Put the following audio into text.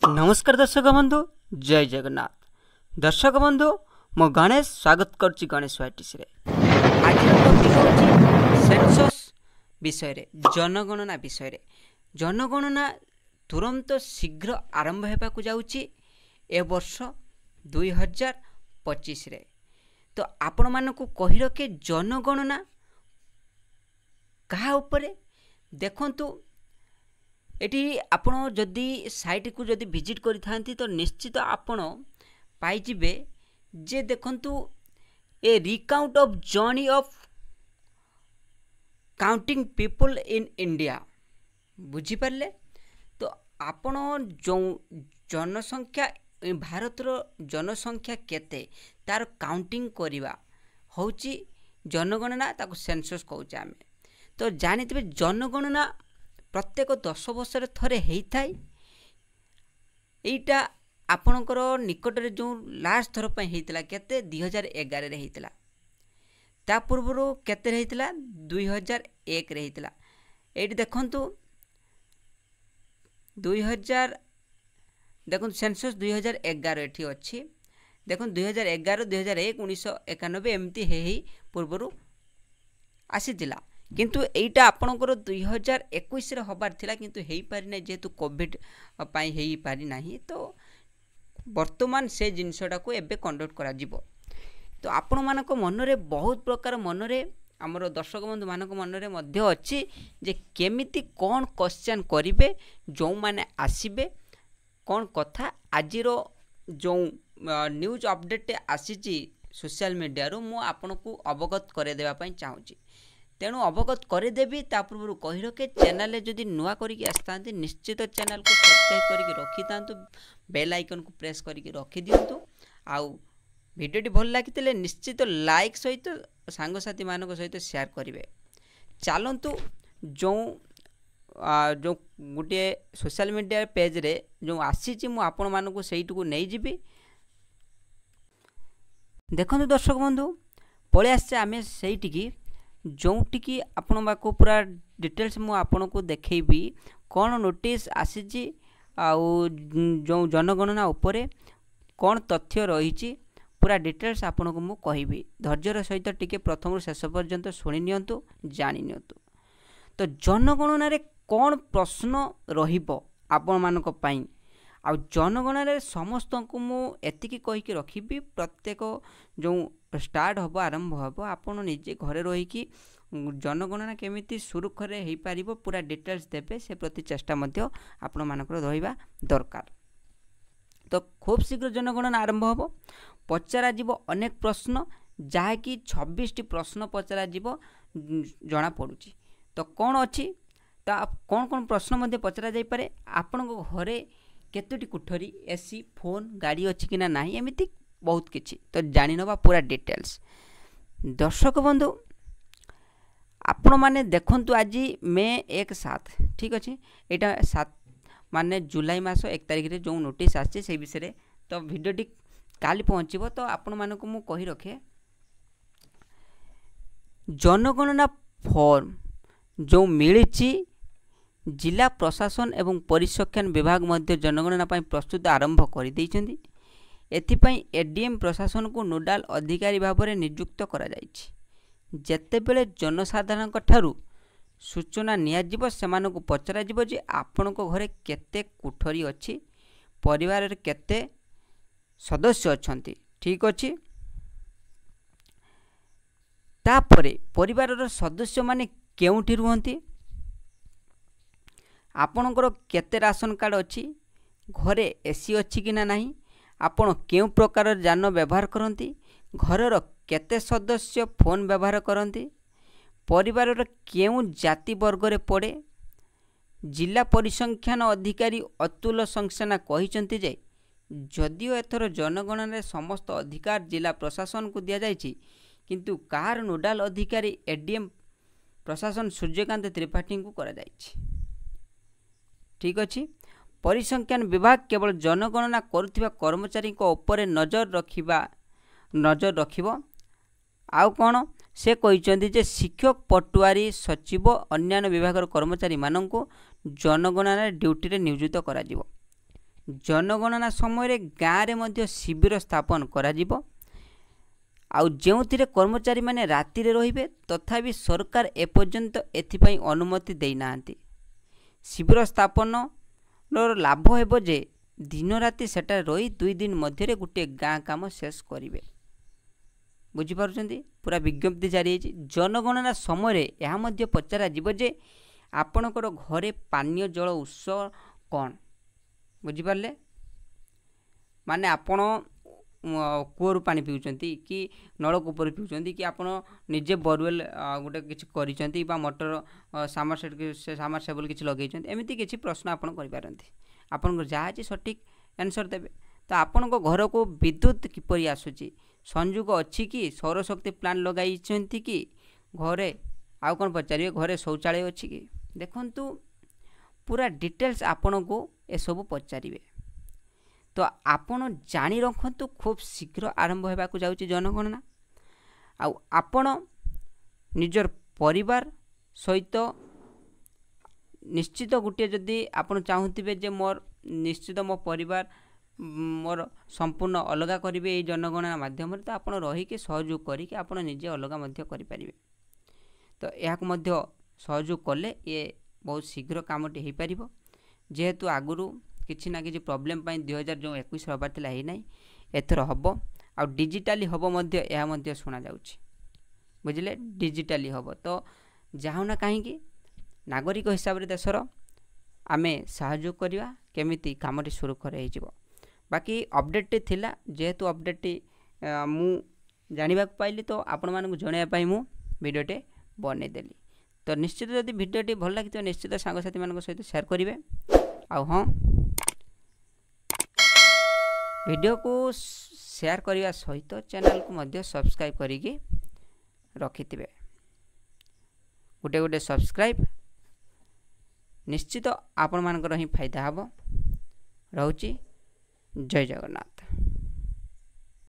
नमस्कार दर्शक बंधु जय जगन्नाथ दर्शक बंधु मो गणेश स्वागत करुच्ची गणेश वाइटीसी आज सेंसस विषय रे जनगणना विषय रे जनगणना तुरंत शीघ्र आरंभ होगा जाऊँगी ए वर्ष 2025 रे। तो आपण मानक कही रखे जनगणना कहा उपरे देखंतु एटी आपण जदि साइट को जदि विजिट करि थांती तो निश्चित आपण पाइजिबे जे देखंतु ए recount of journey of counting people in India बुझी पारले। तो आपण जो जनसंख्या भारत रो जनसंख्या केते तार काउंटिंग करिवा होची जनगणना ताको सेंसस कहूचे आमे। तो जानिथिबे जनगणना प्रत्येक 10 वर्ष थरे होता है। यहीटा आपणकर निकट में जो लास्ट थर पर होता केते 2011 रे होता ता पूर्व केते होता 2001 रे होता। ये देखंतु 2000 देखो सेंसस 2011 एठी अच्छी देखो 2011 2001 1991 एमती हे पूर्व आसीला किंतु एटा आपणकर 2021 रे हबार थिला किंतु हेई पारि नै जेतु कोविड पाई हेई पारि नाही। तो वर्तमान से जिनसटा को एबे कंडक्ट करा जिवो। तो आपण मानक मन रे बहुत प्रकार मन रे हमर दर्शक बंधु मानक मन रे मध्य अछि जे केमिति कोन क्वेश्चन करिवे जो माने आसीबे कोन कथा आजिरो जो न्यूज अपडेट आसीची सोशल मीडिया रो मु आपण को अवगत करे देबा पई चाहूची। तेणु अवगत करदेवी ता पूर्व कही रखे चैनल जदि नुआ करके आसता निश्चित चैनल को सब्सक्राइब करके रखी था बेल आइकन को प्रेस करके रखी दिंतु। आउ वीडियोटी भल लगी निश्चित लाइक सहित सांगसाथी मानक सहित शेयर करेंगे। चलतु जो जो गोटे सोशल मीडिया पेज रे जो आसी आपण मानक सहीट को नहीं जीवी। देखो दर्शक बंधु पलि आसे आम से जोटिकी आपण बाको पूरा डिटेल्स मु आपण को देखैबी कौन नोटिस आसीची आउ जो जनगणना उपरे कौन तथ्य रही पूरा डिटेल्स आपण को मु कहबी। धैर्यर सहित टिके प्रथम शेष पर्यंत शुणी नियंतु जानि नियंतु। तो जनगणना रे कौन प्रश्न रहिबो आपण मानक पई आ जनगणना रे समस्त को मु एतिकी कहि के रखिबी प्रत्येक जो स्टार्ट हबो आरंभ हबो आपण निजे घरे रही कि जनगणना केमिति सुरक्षरे हेई पारिबो पूरा डिटेल्स देबे से प्रति चेष्टा मध्य आपण मानकर रहिबा दरकार। तो खूब शीघ्र जनगणना आरंभ हबो पचरा जीवो अनेक प्रश्न जहा कि 26 प्रश्न पचरा जीवो जना पड़ुची। तो कौन अछि ता कौन कौन प्रश्न मध्य पचरा जाई पारे आपण को घरे केतोटी कुठरी एसी फोन गाड़ी अछि कि ना नाही एमिति बहुत किछि। तो जानि नबा पूरा डिटेल्स। दर्शक बंधु आपण माने देखंतु आज मे 1 7 ठीक अछि एटा 7 माने जुलाई मास 1 तारिख रे जो नोटिस आछि से विषय रे तो वीडियोटी काली पहुंचबो। तो आपण मानको मु कहि रखे जनगणना फॉर्म जो मिलिछि जिला प्रशासन एवं परिसंख्यान विभाग मध्य जनगणना पई प्रस्तुत आरंभ करि दैछन्ती। एथिपाई एडीएम प्रशासन को नोडाल अधिकारी भाव में नियुक्त करा जाइछि। जेतेबेले जनसाधारण ठारू सूचना नियाजिब सेमानकु पचरा जिवो जे आपनको घरे केते कुठरी अछि परिवार रे केते सदस्य अछंती ठीक अछि। तापरे परिवार रो सदस्य माने केउठी रुहंती आपणकर केते राशन कार्ड अछि घरे एसी अछि कि ना नाही आपण केउ प्रकार जान व्यवहार करती घरर केते सदस्य फोन व्यवहार करती परिवार केउ जाति वर्ग रे पड़े। जिला परिसंख्यान अधिकारी अतुल संसेना कहिसंती जे जदिओ एथर जनगणना रे समस्त अधिकार जिला प्रशासन को दिया जाइछि किंतु कार नोडाल अधिकारी एडीएम प्रशासन सूर्यकांत त्रिपाठी को करा जाइछि ठीक अछि। परिसंख्यान विभाग केवल जनगणना करुथिबा कर्मचारी को ऊपर नजर रखिबो। आउ कोन से कहिसंती जे शिक्षक पटुआरी सचिव अन्य विभाग कर्मचारी माननको जनगणना ड्यूटी रे नियोजित करा जिवो। जनगणना समय गाँव में शिविर स्थापन करा आउ जो कर्मचारी माने राति रे तथापि सरकार एपर्यंत एथिपाई अनुमति देना। शिविर स्थापन लाभ हेबो जे दिन राति सेटा रही 2 दिन मध्य गोटे गाँ काम शेष करेंगे। बुझीपार्टी पूरा विज्ञप्ति जारी है। जनगणना समय यह पचरा जे आपणकर घरे पानीय जल उत्स कौन बुझीपारे माने आपण कूअरु पानी पिउचंती कि नलकूपर पिउचंती कि आपण निजे बोरवेल गोटे किछि करिसंती बा मोटर सामरसेबल किछि लगेइचंती एमिति किछि प्रश्न आपण करि पारंती। आपण जहाँ अछि सठिक आंसर देबे। तो आपण घर को विद्युत किपरि आसुची संयोग अछि कि सौरशक्ति प्लांट लगाइछंती कि घरे आउ कोन पचारिए घरे शौचालय अछि कि देखंतु पूरा डिटेल्स आपण को ए सब पचारिबे। तो आपण जानी रखंतु खूब शीघ्र आरंभ होबाकू जाउची जनगणना। आपण निजर परिवार सहित निश्चित गोटे जदि आपण चाहूथिबे जे मोर निश्चित मो परिवार मोर संपूर्ण अलगा करिवे ए जनगणना माध्यम तो आपण रहिके सहयोग करिके आपण निजे अलगा मध्य करि परिबे। तो याक मध्य सहयोग कले ये बहुत शीघ्र कामटी हो पार जेहेतु आगुरु किछि ना किछि प्रॉब्लम पाई 2021 हबार थिला हे नै एथर हबो आ डिजिटली हबो मध्य या मध्य सुना जाउछि बुझिले डिजिटली हबो। तो जाहुना काहे कि नागरिक हिसाब रे देशर आमे सहयोग करिवा केमिति कामटी सुरक्षित रहि जिवो। बाकी अपडेट थिला जेहेतु अपडेट मु जानिबा पाइली तो आपण मानकु जणाया पाई मु वीडियोटे बनै देली। तो निश्चित जदि वीडियोटी भल लगी तो निश्चित सांगसाथी मान सहित शेयर करेंगे। आ हाँ वीडियो को शेयर करने सहित चैनल को मध्य सब्सक्राइब करिकी रखिथिबे। गोटे गोटे सब्सक्राइब निश्चित आपण मानकर ही फायदा हबो। रहउची जय जगन्नाथ।